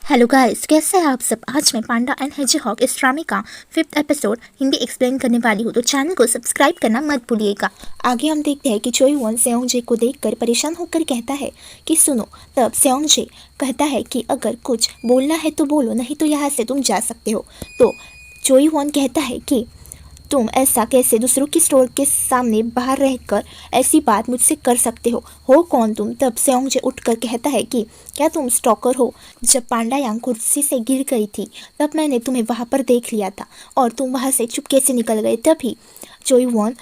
Hello guys, कैसे हैं आप सब। आज मैं पांडा एंड हेजहॉग इस ड्रामे का 5th एपिसोड हिंदी एक्सप्लेन करने वाली हूँ, तो चैनल को सब्सक्राइब करना मत भूलिएगा। आगे हम देखते हैं कि चोईवॉन सेओंजे को देखकर परेशान होकर कहता है कि सुनो। तब सेओंजे कहता है कि अगर कुछ बोलना है तो बोलो, नहीं तो यहाँ से तुम जा सकते हो। तो चोईवॉन कहता है कि तुम ऐसा कैसे दूसरों की स्टोर के सामने बाहर रहकर ऐसी बात मुझसे कर सकते हो कौन तुम। तब सेओंजे उठकर कहता है कि क्या तुम स्टॉकर हो। जब पांडा यांग कुर्सी से गिर गई थी तब मैंने तुम्हें वहां पर देख लिया था और तुम वहां से चुपके से निकल गए। तभी चोईवॉन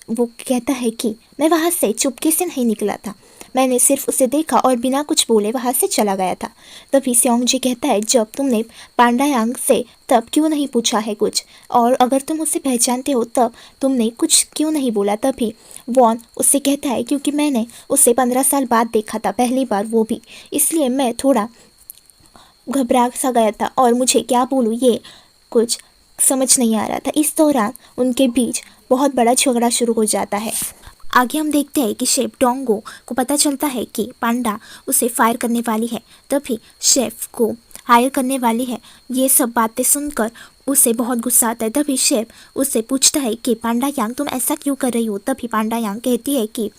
वो कहता है कि मैं वहां से चुपके से नहीं निकला था, मैंने सिर्फ उसे देखा और बिना कुछ बोले वहां से चला गया था। तभी सेओंजे कहता है जब तुमने पांडा यांग से तब क्यों नहीं पूछा है कुछ, और अगर तुम उसे पहचानते हो तब तुमने कुछ क्यों नहीं बोला। तभी वॉन उससे कहता है क्योंकि मैंने उसे 15 साल बाद देखा था, पहली बार वो भी, इसलिए मैं थोड़ा घबरा सा गया था और मुझे क्या बोलूँ ये कुछ समझ नहीं आ रहा था। इस दौरान उनके बीच बहुत बड़ा झगड़ा शुरू हो जाता है। आगे हम देखते हैं कि शेफ डोंगो को पता चलता है कि पांडा उसे फायर करने वाली है, तभी शेफ को हायर करने वाली है। ये सब बातें सुनकर उसे बहुत गुस्सा आता है। तभी शेफ उससे पूछता है कि पांडा यांग तुम ऐसा क्यों कर रही हो। तभी पांडा यांग कहती है कि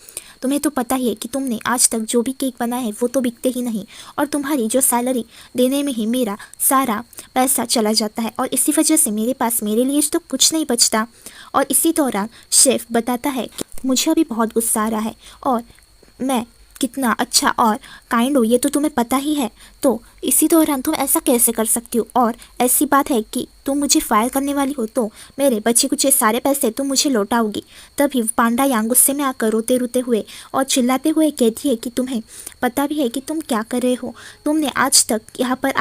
तुम्हें तो पता ही है कि तुमने आज तक जो भी केक बनाए हैं वो तो बिकते ही नहीं, और तुम्हारी जो सैलरी देने में ही मेरा सारा पैसा चला जाता है, और इसी वजह से मेरे पास मेरे लिए तो कुछ नहीं बचता। और इसी दौरान शेफ बताता है कि मुझे अभी बहुत गुस्सा आ रहा है और मैं कितना अच्छा और काइंड हो ये तो तुम्हें पता ही है, तो इसी दौरान तुम ऐसा कैसे कर सकती हो। और ऐसी बात है कि तुम मुझे फायर करने वाली हो तो मेरे बचे कुचे सारे पैसे तुम मुझे लौटाओगी। तभी पांडा यांग गुस्से में आकर रोते रोते हुए और चिल्लाते हुए कहती है कि तुम्हें पता भी है कि तुम क्या कर रहे हो। तुमने आज तक यहाँ पर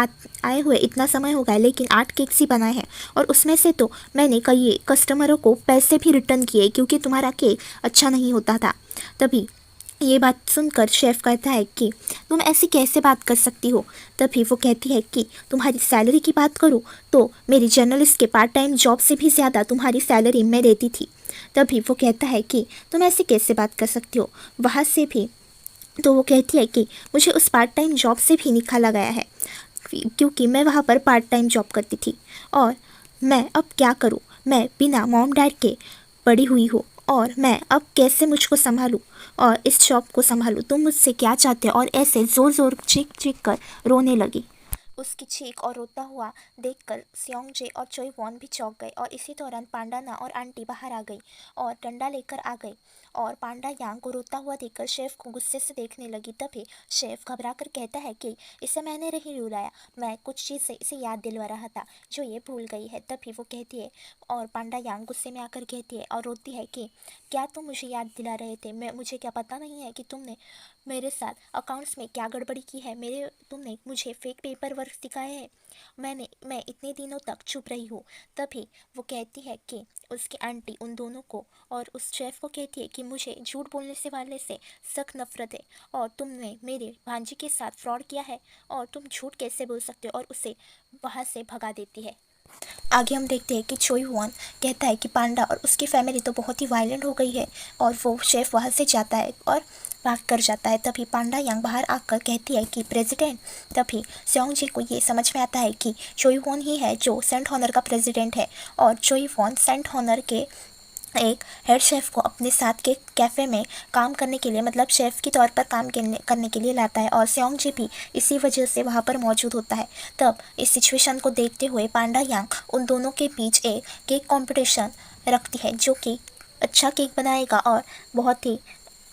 आए हुए इतना समय हो गया, लेकिन 8 केक्स ही बनाए हैं, और उसमें से तो मैंने कई कस्टमरों को पैसे भी रिटर्न किए क्योंकि तुम्हारा केक अच्छा नहीं होता था। तभी ये बात सुनकर शेफ कहता है कि तुम ऐसी कैसे बात कर सकती हो। तभी वो कहती है कि तुम्हारी सैलरी की बात करूँ तो मेरी जर्नलिस्ट के पार्ट टाइम जॉब से भी ज़्यादा तुम्हारी सैलरी मैं देती थी। तभी वो कहता है कि तुम ऐसे कैसे बात कर सकती हो वहाँ से भी। तो वो कहती है कि मुझे उस पार्ट टाइम जॉब से भी निकाला गया है क्योंकि मैं वहाँ पर पार्ट टाइम जॉब करती थी, और मैं अब क्या करूँ, मैं बिना मॉम डैड के बड़ी हुई हूँ और मैं अब कैसे मुझको संभालूं और इस जॉब को संभालूं। तुम मुझसे क्या चाहते हो। और ऐसे ज़ोर ज़ोर चीख चीख कर रोने लगी। उसकी चीख और रोता हुआ देखकर सेओंजे और चोईवॉन भी चौंक गए, और इसी दौरान पांडाना और आंटी बाहर आ गई और डंडा लेकर आ गई, और पांडा यांग को रोता हुआ देखकर शेफ को गुस्से से देखने लगी। तभी शेफ घबरा कर कहता है कि इसे मैंने नहीं रुलाया, मैं कुछ चीज़ से इसे याद दिलवा रहा था जो ये भूल गई है। तभी वो कहती है, और पांडा यांग गुस्से में आकर कहती है और रोती है कि क्या तुम मुझे याद दिला रहे थे, मुझे क्या पता नहीं है कि तुमने मेरे साथ अकाउंट्स में क्या गड़बड़ी की है। तुमने मुझे फेक पेपर वर्क दिखाए हैं, मैं इतने दिनों तक चुप रही हूँ। तभी वो कहती है कि उसकी आंटी उन दोनों को और उस शेफ को कहती है कि मुझे झूठ बोलने से वाले से सख्त नफरत है, और तुमने मेरे भांजी के साथ फ्रॉड किया है और तुम झूठ कैसे बोल सकते हो, और उसे वहाँ से भगा देती है। आगे हम देखते हैं कि चोईवॉन कहता है कि पांडा और उसकी फैमिली तो बहुत ही वायलेंट हो गई है, और वो शेफ वहाँ से जाता है और भाग कर जाता है। तभी पांडा यांग बाहर आकर कहती है कि प्रेसिडेंट। तभी सेओंजे को ये समझ में आता है कि चोईवॉन ही है जो सेंट हॉनर का प्रेसिडेंट है, और चोईवॉन सेंट हॉनर के एक हेड शेफ़ को अपने साथ के कैफ़े में काम करने के लिए, मतलब शेफ़ के तौर पर काम करने के लिए लाता है, और सेओंजे भी इसी वजह से वहाँ पर मौजूद होता है। तब इस सिचुएशन को देखते हुए पांडा यांग उन दोनों के बीच एक केक कंपटीशन रखती है, जो कि अच्छा केक बनाएगा और बहुत ही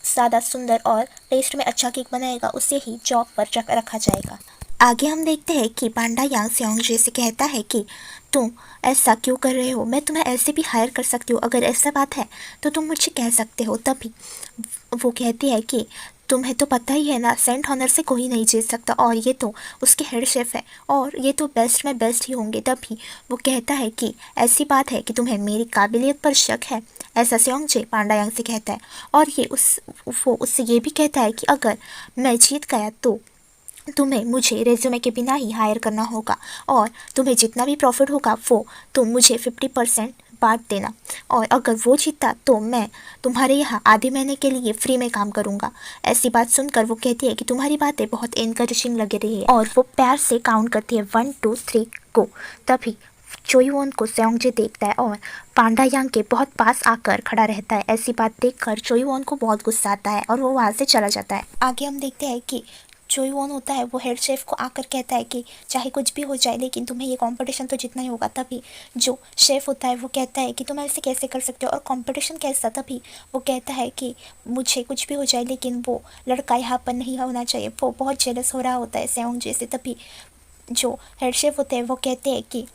ज़्यादा सुंदर और टेस्ट में अच्छा केक बनाएगा उसे ही जॉब पर रखा जाएगा। आगे हम देखते हैं कि पांडा यांग सेओंजे से कहता है कि तुम ऐसा क्यों कर रहे हो, मैं तुम्हें ऐसे भी हायर कर सकती हूँ, अगर ऐसा बात है तो तुम मुझे कह सकते हो। तभी वो कहती है कि तुम्हें तो पता ही है ना, सेंट हॉनर से कोई नहीं जीत सकता, और ये तो उसके हेड शेफ है और ये तो बेस्ट में बेस्ट ही होंगे। तभी वो कहता है कि ऐसी बात है कि तुम्हें मेरी काबिलियत पर शक है, ऐसा सेओंजे पांडा यांग से कहता है। और वो उससे ये भी कहता है कि अगर मैं जीत गया तो तुम्हें मुझे रेज्यूमे के बिना ही हायर करना होगा, और तुम्हें जितना भी प्रॉफिट होगा वो तुम मुझे 50% बांट देना, और अगर वो जीता तो मैं तुम्हारे यहाँ आधे महीने के लिए फ्री में काम करूँगा। ऐसी बात सुनकर वो कहती है कि तुम्हारी बातें बहुत एनकरेजिंग लग रही है, और वो प्यार से काउंट करती है 1 2 3 गो। तभी चोईवोन को सेओंगजे देखता है और पांडा यांग के बहुत पास आकर खड़ा रहता है। ऐसी बात देखकर चोईवोन को बहुत गुस्सा आता है और वो वहाँ से चला जाता है। आगे हम देखते हैं कि चोईवोन होता है वो हेड शेफ को आकर कहता है कि चाहे कुछ भी हो जाए लेकिन तुम्हें ये कंपटीशन तो जीतना ही होगा। तभी जो शेफ होता है वो कहता है कि तुम ऐसे कैसे कर सकते हो और कंपटीशन कैसा। तभी वो कहता है कि मुझे कुछ भी हो जाए लेकिन वो लड़का यहाँ पर नहीं होना चाहिए। वो बहुत जेलस हो रहा होता है सेओंगजे से। तभी जो हेड शेफ होते हैं वो कहते हैं कि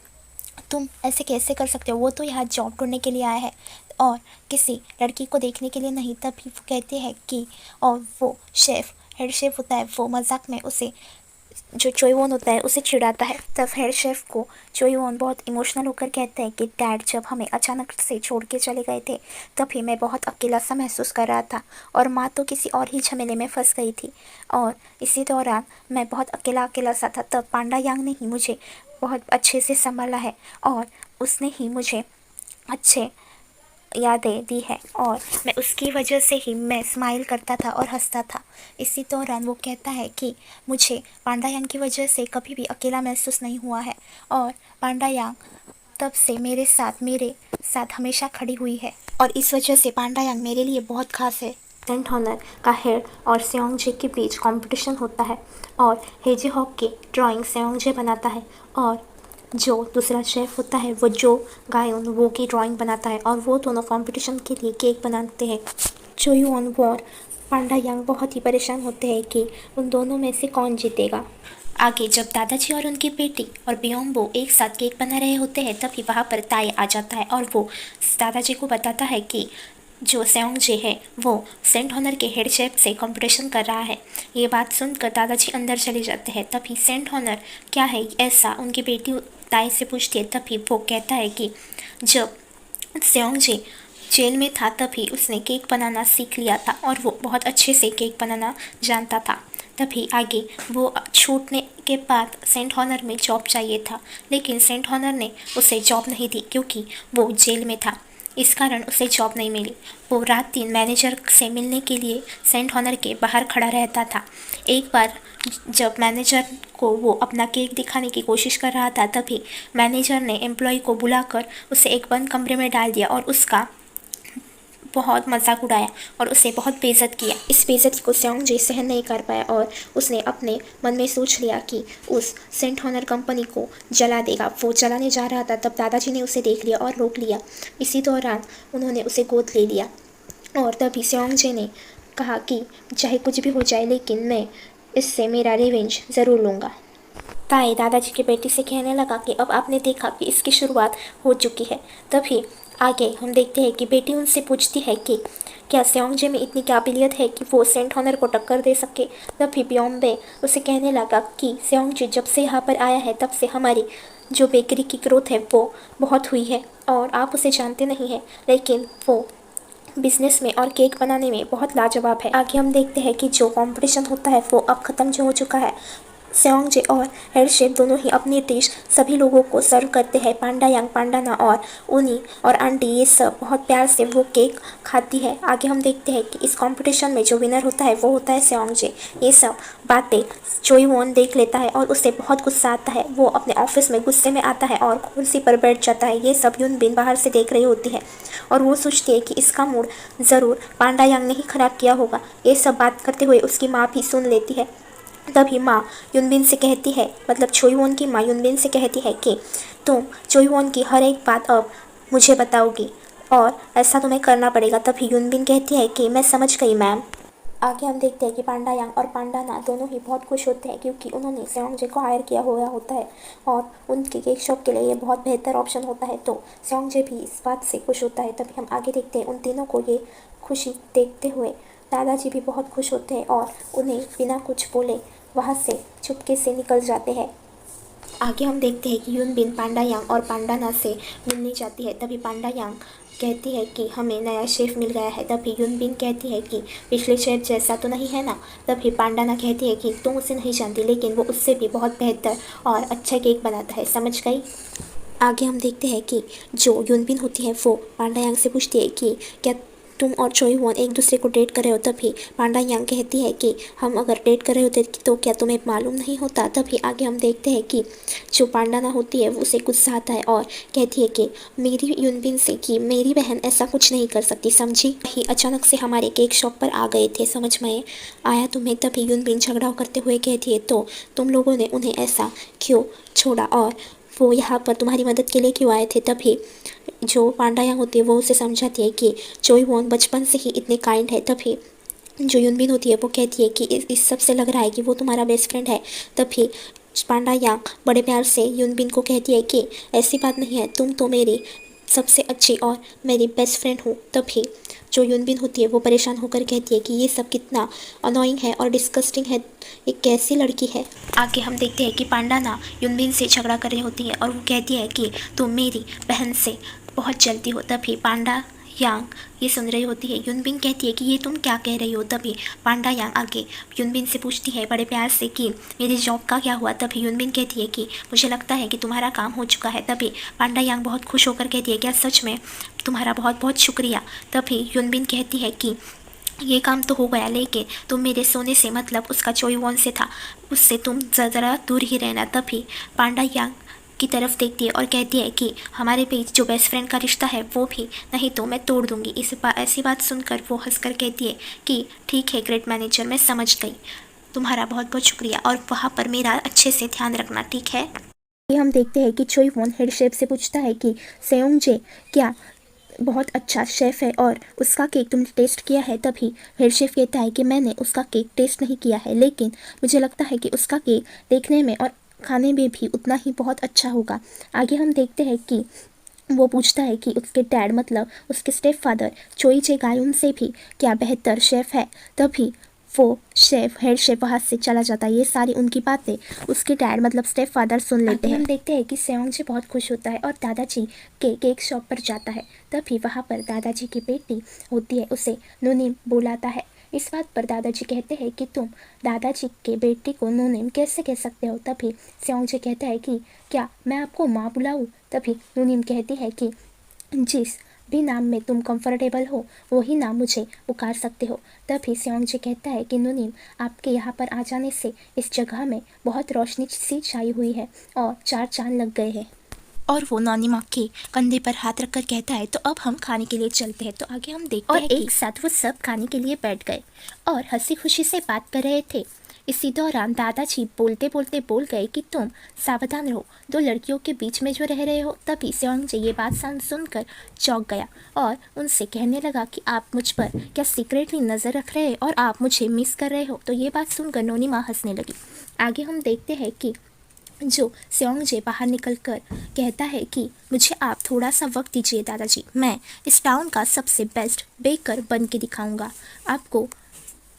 तुम ऐसे कैसे कर सकते हो, वो तो यहाँ जॉब ढूंढने के लिए आया है और किसी लड़की को देखने के लिए नहीं। तभी वो कहते हैं कि, और वो शेफ हेड शेफ होता है वो मजाक में उसे जो चोईवोन होता है उसे चिढ़ाता है। तब हेड शेफ को चोईवोन बहुत इमोशनल होकर कहता है कि डैड जब हमें अचानक से छोड़ के चले गए थे तभी मैं बहुत अकेला सा महसूस कर रहा था और माँ तो किसी और ही झमेले में फंस गई थी और इसी दौरान मैं बहुत अकेला अकेला सा था। तब पांडा यांग ने ही मुझे बहुत अच्छे से संभाला है और उसने ही मुझे अच्छे यादें दी है और मैं उसकी वजह से ही मैं स्माइल करता था और हंसता था। इसी दौरान वो कहता है कि मुझे पांडा यांग की वजह से कभी भी अकेला महसूस नहीं हुआ है और पांडा यांग तब से मेरे साथ हमेशा खड़ी हुई है और इस वजह से पांडा यांग मेरे लिए बहुत खास है। सेंट हॉनर का हेड और सेओंगजे के बीच कंपटीशन होता है और हेजे हॉक की ड्राइंग सेओंगजे बनाता है और जो दूसरा शेफ होता है वो जो गायोन वो की ड्राइंग बनाता है और वो दोनों कंपटीशन के लिए केक बनाते हैं। चोईवोन और पांडा यांग बहुत ही परेशान होते हैं कि उन दोनों में से कौन जीतेगा। आगे जब दादाजी और उनकी बेटी और बियोंबो एक साथ केक बना रहे होते हैं तभी वहाँ पर ताई आ जाता है और वो दादाजी को बताता है कि जो सेओंगजे है वो सेंट हॉनर के हेड शेफ से कंपटीशन कर रहा है। ये बात सुनकर दादाजी अंदर चले जाते हैं। तभी सेंट हॉनर क्या है ऐसा उनकी बेटी ताई से पूछती है। तभी वो कहता है कि जब सेओंगजे जेल में था तभी उसने केक बनाना सीख लिया था और वो बहुत अच्छे से केक बनाना जानता था। तभी आगे वो छूटने के बाद सेंट हॉनर में जॉब चाहिए था लेकिन सेंट हॉनर ने उसे जॉब नहीं दी क्योंकि वो जेल में था, इस कारण उसे जॉब नहीं मिली। वो रात दिन मैनेजर से मिलने के लिए सेंट हॉनर के बाहर खड़ा रहता था। एक बार जब मैनेजर को वो अपना केक दिखाने की कोशिश कर रहा था तभी मैनेजर ने एम्प्लॉय को बुलाकर उसे एक बंद कमरे में डाल दिया और उसका बहुत मजाक उड़ाया और उसे बहुत बेइज्जत किया। इस बेइज्जती को सेओंगजे सहन नहीं कर पाया और उसने अपने मन में सोच लिया कि उस सेंट हॉनर कंपनी को जला देगा। वो जलाने जा रहा था तब दादाजी ने उसे देख लिया और रोक लिया। इसी दौरान उन्होंने उसे गोद ले लिया और तभी सेओंगजे ने कहा कि चाहे कुछ भी हो जाए लेकिन मैं इससे मेरा रिवेंज ज़रूर लूँगा। ताई दादाजी की बेटी से कहने लगा कि अब आपने देखा कि इसकी शुरुआत हो चुकी है। तभी आगे हम देखते हैं कि बेटी उनसे पूछती है कि क्या सेओंगजे में इतनी काबिलियत है कि वो सेंट हॉनर को टक्कर दे सके। तभी बियोंबे उसे कहने लगा कि सेओंगजे जब से यहाँ पर आया है तब से हमारी जो बेकरी की ग्रोथ है वो बहुत हुई है और आप उसे जानते नहीं हैं लेकिन वो बिजनेस में और केक बनाने में बहुत लाजवाब है। आगे हम देखते हैं कि जो कंपटीशन होता है वो अब ख़त्म जो हो चुका है। सेओंगजे और हेड शेफ दोनों ही अपनी डिश सभी लोगों को सर्व करते हैं। पांडा यांग, पांडाना और उनी और आंटी ये सब बहुत प्यार से वो केक खाती है। आगे हम देखते हैं कि इस कंपटीशन में जो विनर होता है वो होता है सेओंगजे। ये सब बातें चोईवोन देख लेता है और उसे बहुत गुस्सा आता है। वो अपने ऑफिस में गुस्से में आता है और कुर्सी पर बैठ जाता है। ये सब यूनबिन बाहर से देख रही होती है और वो सोचती है कि इसका मूड ज़रूर पांडा यांग ने ही खराब किया होगा। ये सब बात करते हुए उसकी माँ भी सुन लेती है। तभी माँ यूनबिन से कहती है, मतलब चोईवोन की माँ यूनबिन से कहती है कि तुम चोईवोन की हर एक बात अब मुझे बताओगी और ऐसा तुम्हें करना पड़ेगा। तभी यूनबिन कहती है कि मैं समझ गई मैम। आगे हम देखते हैं कि पांडा यांग और पांडाना दोनों ही बहुत खुश होते हैं क्योंकि उन्होंने सेओंगजे को हायर किया हुआ होता है और उनके केक शॉप के लिए ये बहुत बेहतर ऑप्शन होता है। तो सेओंगजे भी इस बात से खुश होता है। तभी हम आगे देखते हैं उन तीनों को ये खुशी देखते हुए दादाजी भी बहुत खुश होते हैं और उन्हें बिना कुछ बोले वहाँ से चुपके से निकल जाते हैं। आगे हम देखते हैं कि यूनबिन पांडा यांग और पांडाना से मिलने जाती है। तभी पांडा यांग कहती है कि हमें नया शेफ़ मिल गया है। तभी यूनबिन कहती है कि पिछले शेफ़ जैसा तो नहीं है ना। तभी पांडाना कहती है कि तुम उसे नहीं जानती लेकिन वो उससे भी बहुत बेहतर और अच्छा केक बनाता है, समझ गई। आगे हम देखते हैं कि जो यूनबिन होती है वो पांडा यांग से पूछती है कि क्या तुम और चोई वॉन एक दूसरे को डेट कर रहे हो। तभी पांडा यांग कहती है कि हम अगर डेट कर रहे होते तो क्या तुम्हें मालूम नहीं होता। तभी आगे हम देखते हैं कि जो पांडाना होती है वो उसे गुस्सा आता है और कहती है कि मेरी यूनबिन से कि मेरी बहन ऐसा कुछ नहीं कर सकती, समझी। ही अचानक से हमारे केक शॉप पर आ गए थे, समझ में आया तुम्हें। तभी यूनबिन झगड़ा करते हुए कहती है तो तुम लोगों ने उन्हें ऐसा क्यों छोड़ा और वो यहाँ पर तुम्हारी मदद के लिए क्यों आए थे। तभी जो पांडाया होती है वो उसे समझाती है कि चोई वॉन बचपन से ही इतने काइंड है। तभी जो यूनबिन होती है वो कहती है कि इस सब से लग रहा है कि वो तुम्हारा बेस्ट फ्रेंड है। तभी पांडा यांग बड़े प्यार से यूनबिन को कहती है कि ऐसी बात नहीं है, तुम तो मेरी सबसे अच्छी और मेरी बेस्ट फ्रेंड हो। तभी जो यूनबिन होती है वो परेशान होकर कहती है कि ये सब कितना अनोइंग है और डिस्गस्टिंग है, ये कैसी लड़की है। आगे हम देखते हैं कि पांडाना यूनबिन से झगड़ा कर रही होती है और वो कहती है कि तुम मेरी बहन से बहुत जलती हो। तभी पांडा यांग ये सुन रही होती है। यूनबिन कहती है कि ये तुम क्या कह रही हो। तभी पांडा यांग आगे यूनबिन से पूछती है बड़े प्यार से कि मेरी जॉब का क्या हुआ। तभी यूनबिन कहती है कि मुझे लगता है कि तुम्हारा काम हो चुका है। तभी पांडा यांग बहुत खुश होकर कहती है क्या सच में, तुम्हारा बहुत बहुत शुक्रिया। तभी यूनबिन कहती है कि ये काम तो हो गया, लेकिन तुम मेरे सोने से मतलब उसका चोई वॉन से था, उससे तुम ज़रा दूर ही रहना। तभी पांडा यांग की तरफ देखती है और कहती है कि हमारे बीच जो बेस्ट फ्रेंड का रिश्ता है वो भी नहीं तो मैं तोड़ दूंगी। ऐसी बात सुनकर वो हंसकर कहती है कि ठीक है ग्रेट मैनेजर, मैं समझ गई, तुम्हारा बहुत बहुत शुक्रिया और वहाँ पर मेरा अच्छे से ध्यान रखना, ठीक है। ये हम देखते हैं कि चोई वॉन हेड शेफ से पूछता है कि सेयोंग जे क्या बहुत अच्छा शेफ़ है और उसका केक तुमने टेस्ट किया है। तभी हेड शेफ़ कहता है कि मैंने उसका केक टेस्ट नहीं किया है, लेकिन मुझे लगता है कि उसका केक देखने में और खाने में भी उतना ही बहुत अच्छा होगा। आगे हम देखते हैं कि वो पूछता है कि उसके डैड मतलब उसके स्टेप फादर चोई जे गायुन से भी क्या बेहतर शेफ़ है। तभी वो हेड शेफ वहाँ से चला जाता है। ये सारी उनकी बातें उसके डैड मतलब स्टेप फादर सुन लेते हैं। हम देखते हैं कि सेयोंग जी बहुत खुश होता है और दादाजी के केक शॉप पर जाता है। तभी वहाँ पर दादाजी की बेटी होती है, उसे नूनिम बुलाता है। इस बात पर दादाजी कहते हैं कि तुम दादाजी के बेटी को नूनिम कैसे कह सकते हो। तभी सेयोंग जी कहता है कि क्या मैं आपको माँ बुलाऊँ। तभी नूनिम कहती है कि जिस भी नाम में तुम कंफर्टेबल हो वही नाम मुझे पुकार सकते हो। तभी सेयोंग जी कहता है कि नूनिम, आपके यहाँ पर आ जाने से इस जगह में बहुत रोशनी सी छाई हुई है और चार चांद लग गए हैं। और वो नॉनिमा के कंधे पर हाथ रखकर कहता है तो अब हम खाने के लिए चलते हैं। तो आगे हम देखते हैं कि एक साथ वो सब खाने के लिए बैठ गए और हंसी खुशी से बात कर रहे थे। इसी दौरान दादाजी बोलते बोलते बोल गए कि तुम सावधान रहो, दो लड़कियों के बीच में जो रह रहे हो। तभी सेयोंग जी ये बात सुनकर चौंक गया और उनसे कहने लगा कि आप मुझ पर क्या सीक्रेटली नज़र रख रहे हैं और आप मुझे मिस कर रहे हो। तो ये बात सुनकर नोनिमा हंसने लगी। आगे हम देखते हैं कि जो सेयोंग जे बाहर निकलकर कहता है कि मुझे आप थोड़ा सा वक्त दीजिए दादाजी, मैं इस टाउन का सबसे बेस्ट बेकर बन के दिखाऊंगा, आपको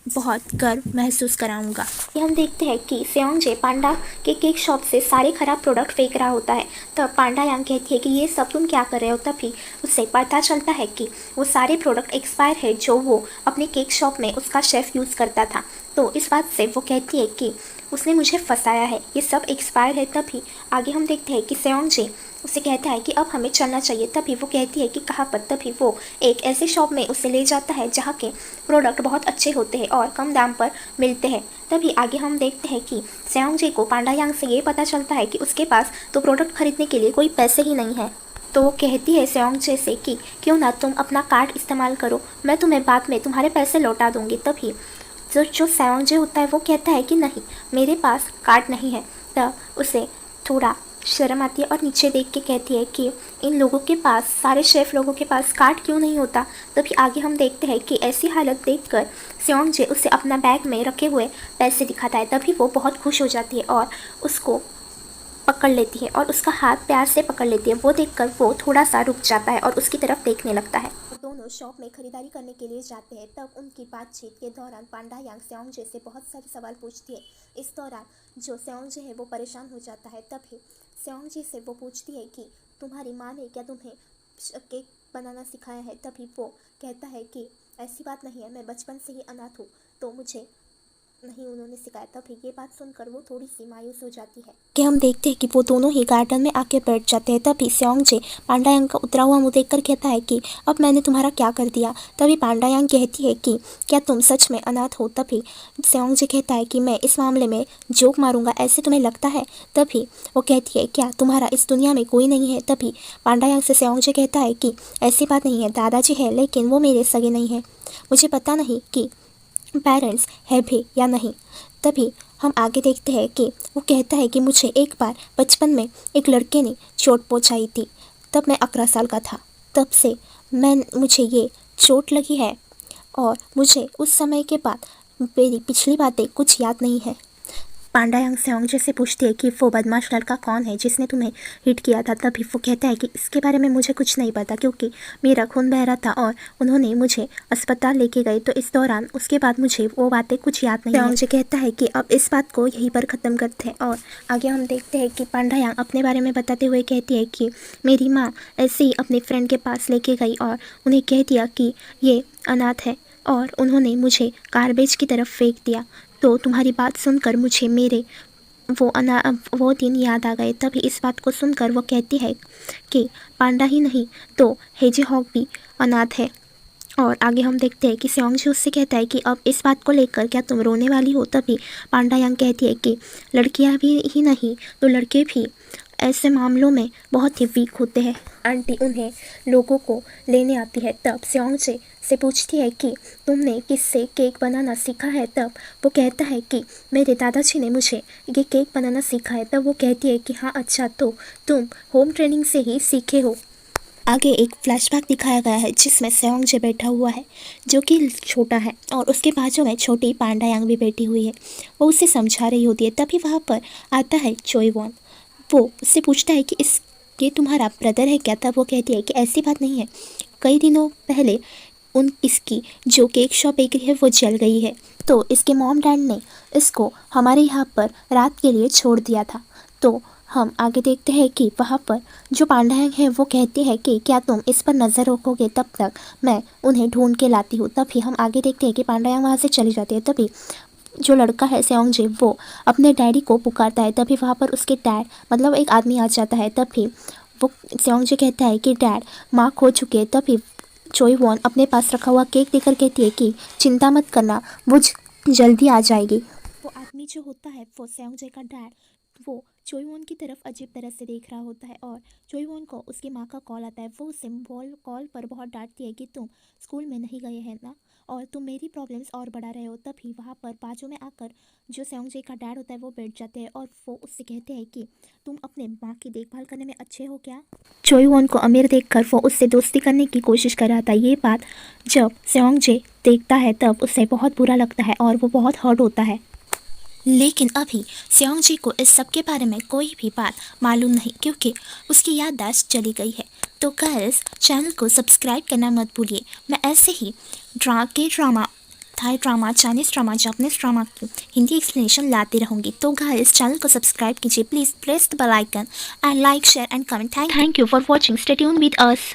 बहुत गर्व महसूस कराऊंगा। ये हम देखते हैं कि सेयोंग जे पांडा के केक शॉप से सारे खराब प्रोडक्ट फेंक रहा होता है। तब पांडा यांग कहती है कि ये सब तुम क्या कर रहे हो। तभी उससे पता चलता है कि वो सारे प्रोडक्ट एक्सपायर है जो वो अपने केक शॉप में उसका शेफ़ यूज़ करता था। तो इस बात से वो कहती है कि उसने मुझे फंसाया है, ये सब एक्सपायर है। तभी आगे हम देखते हैं कि सेयोंग जे उसे कहता है कि अब हमें चलना चाहिए। तभी वो कहती है कि कहाँ पर। तभी वो एक ऐसे शॉप में उसे ले जाता है जहाँ के प्रोडक्ट बहुत अच्छे होते हैं और कम दाम पर मिलते हैं। तभी आगे हम देखते हैं कि सेयोंग जे को पांडा यांग से ये पता चलता है कि उसके पास तो प्रोडक्ट खरीदने के लिए कोई पैसे ही नहीं है। तो वो कहती है सेयोंग जे से कि क्यों ना तुम अपना कार्ड इस्तेमाल करो, मैं तुम्हें बाद में तुम्हारे पैसे लौटा दूँगी। तभी जो सेयोंग जे होता है वो कहता है कि नहीं, मेरे पास कार्ड नहीं है। तब उसे थोड़ा शर्म आती है और नीचे देख के कहती है कि इन लोगों के पास, सारे शेफ़ लोगों के पास कार्ड क्यों नहीं होता। तभी आगे हम देखते हैं कि ऐसी हालत देखकर सेयोंग जे उसे अपना बैग में रखे हुए पैसे दिखाता है। तभी वो बहुत खुश हो जाती है और उसको पकड़ लेती है और उसका हाथ प्यार से पकड़ लेती है। वो देखकर वो थोड़ा सा रुक जाता है और उसकी तरफ देखने लगता है। दोनों शॉप में खरीदारी करने के लिए जाते हैं। तब उनकी बातचीत के दौरान पांडा यांग सेयोंग जे से बहुत सारे सवाल पूछती है। इस दौरान जो सेयोंग जे है वो परेशान हो जाता है। तभी सेयोंग जे से वो पूछती है कि तुम्हारी माँ ने क्या तुम्हें केक बनाना सिखाया है। तभी वो कहता है कि ऐसी बात नहीं है, मैं बचपन से ही अनाथ हूँ, तो मुझे नहीं उन्होंने सिखाया। तभी ये बात सुनकर वो थोड़ी सी मायूस हो जाती है कि हम देखते हैं कि वो दोनों ही गार्डन में आके बैठ जाते हैं। तभी सेओंगजे पांडायांग का उतरा हुआ मुंह देखकर कहता है कि अब मैंने तुम्हारा क्या कर दिया। तभी पांडायांग कहती है कि क्या तुम सच में अनाथ हो। तभी सेओंगजे कहता है कि मैं इस मामले में जोक मारूंगा, ऐसे तुम्हें लगता है। तभी वो कहती है क्या तुम्हारा इस दुनिया में कोई नहीं है। तभी पांडायांग से सेओंगजे कहता है कि ऐसी बात नहीं है, दादाजी है लेकिन वो मेरे सगे नहीं है, मुझे पता नहीं कि पेरेंट्स है भी या नहीं। तभी हम आगे देखते हैं कि वो कहता है कि मुझे एक बार बचपन में एक लड़के ने चोट पहुंचाई थी, तब मैं 11 साल का था। तब से मुझे ये चोट लगी है और मुझे उस समय के बाद मेरी पिछली बातें कुछ याद नहीं है। पांडायांग सेओंगजे से पूछती है कि वो बदमाश लड़का कौन है जिसने तुम्हें हिट किया था। तभी वो कहता है कि इसके बारे में मुझे कुछ नहीं पता क्योंकि मेरा खून बह रहा था और उन्होंने मुझे अस्पताल लेके गए, तो इस दौरान उसके बाद मुझे वो बातें कुछ याद नहीं है। सेओंगजे कहता है कि अब इस बात को यहीं पर ख़त्म करते हैं। और आगे हम देखते हैं कि पांडायांग अपने बारे में बताते हुए कहती है कि मेरी माँ ऐसे ही अपने फ्रेंड के पास लेके गई और उन्हें कह दिया कि ये अनाथ है और उन्होंने मुझे गार्बेज की तरफ फेंक दिया। तो तुम्हारी बात सुनकर मुझे मेरे वो दिन याद आ गए। तभी इस बात को सुनकर वो कहती है कि पांडा ही नहीं तो हेजीहॉग भी अनाथ है। और आगे हम देखते हैं कि सेओंगजे उससे कहता है कि अब इस बात को लेकर क्या तुम रोने वाली हो। तभी पांडायांग कहती है कि लड़कियां भी ही नहीं तो लड़के भी ऐसे मामलों में बहुत ही वीक होते हैं। आंटी उन्हें लोगों को लेने आती है। तब सेओंगजे से पूछती है कि तुमने किससे केक बनाना सीखा है। तब वो कहता है कि मेरे दादाजी ने मुझे ये केक बनाना सीखा है। तब वो कहती है कि हाँ अच्छा, तो तुम होम ट्रेनिंग से ही सीखे हो। आगे एक फ्लैशबैक दिखाया गया है जिसमें सेओंगजे बैठा हुआ है जो कि छोटा है और उसके बाजू में छोटी पांडायांग भी बैठी हुई है। वो उसे समझा रही होती है। तभी वहाँ पर आता है चोईवॉन। वो उससे पूछता है कि ये तुम्हारा ब्रदर है क्या। तब वो कहती है कि ऐसी बात नहीं है, कई दिनों पहले इसकी जो केक शॉप बेकरी है वो जल गई है, तो इसके मॉम डैड ने इसको हमारे यहाँ पर रात के लिए छोड़ दिया था। तो हम आगे देखते हैं कि वहाँ पर जो पांडायांग है वो कहती है कि क्या तुम इस पर नज़र रखोगे, तब तक मैं उन्हें ढूंढ के लाती हूँ। तभी हम आगे देखते हैं कि पांडायांग वहाँ से चली जाती है। तभी जो लड़का है सेओंगजे वो अपने डैडी को पुकारता है। तभी वहाँ पर उसके डैड मतलब एक आदमी आ जाता है। तभी वो सेओंगजे कहता है कि डैड माँ खो चुके हैं। तभी चोईवॉन अपने पास रखा हुआ केक देकर कहती है कि चिंता मत करना, वो जल्दी आ जाएगी। वो आदमी जो होता है वो सेओंगजे का डैड, वो चोईवॉन की तरफ अजीब तरह से देख रहा होता है और चोईवॉन को उसकी माँ का कॉल आता है। वो उसे कॉल पर बहुत डांटती है कि तुम स्कूल में नहीं गए हैं ना और तुम मेरी प्रॉब्लम्स और बढ़ा रहे हो। तभी वहाँ पर बाजू में आकर जो सेओंगजे का डैड होता है वो बैठ जाते हैं और वो उससे कहते हैं कि तुम अपने माँ की देखभाल करने में अच्छे हो क्या। चोईवॉन को अमीर देखकर वो उससे दोस्ती करने की कोशिश कर रहा था। ये बात जब सेओंगजे देखता है तब उसे बहुत बुरा लगता है और वो बहुत हर्ट होता है। लेकिन अभी सेओंगजे को इस सब के बारे में कोई भी बात मालूम नहीं क्योंकि उसकी याददाश्त चली गई है। तो गाइस चैनल को सब्सक्राइब करना मत भूलिए। मैं ऐसे ही drama, Thai drama, Chinese drama, Japanese drama की हिंदी एक्सप्लेनेशन लाती रहूँगी। तो गाइस चैनल को सब्सक्राइब कीजिए, please press the bell icon and like share and comment. Thank you for watching, stay tuned with us.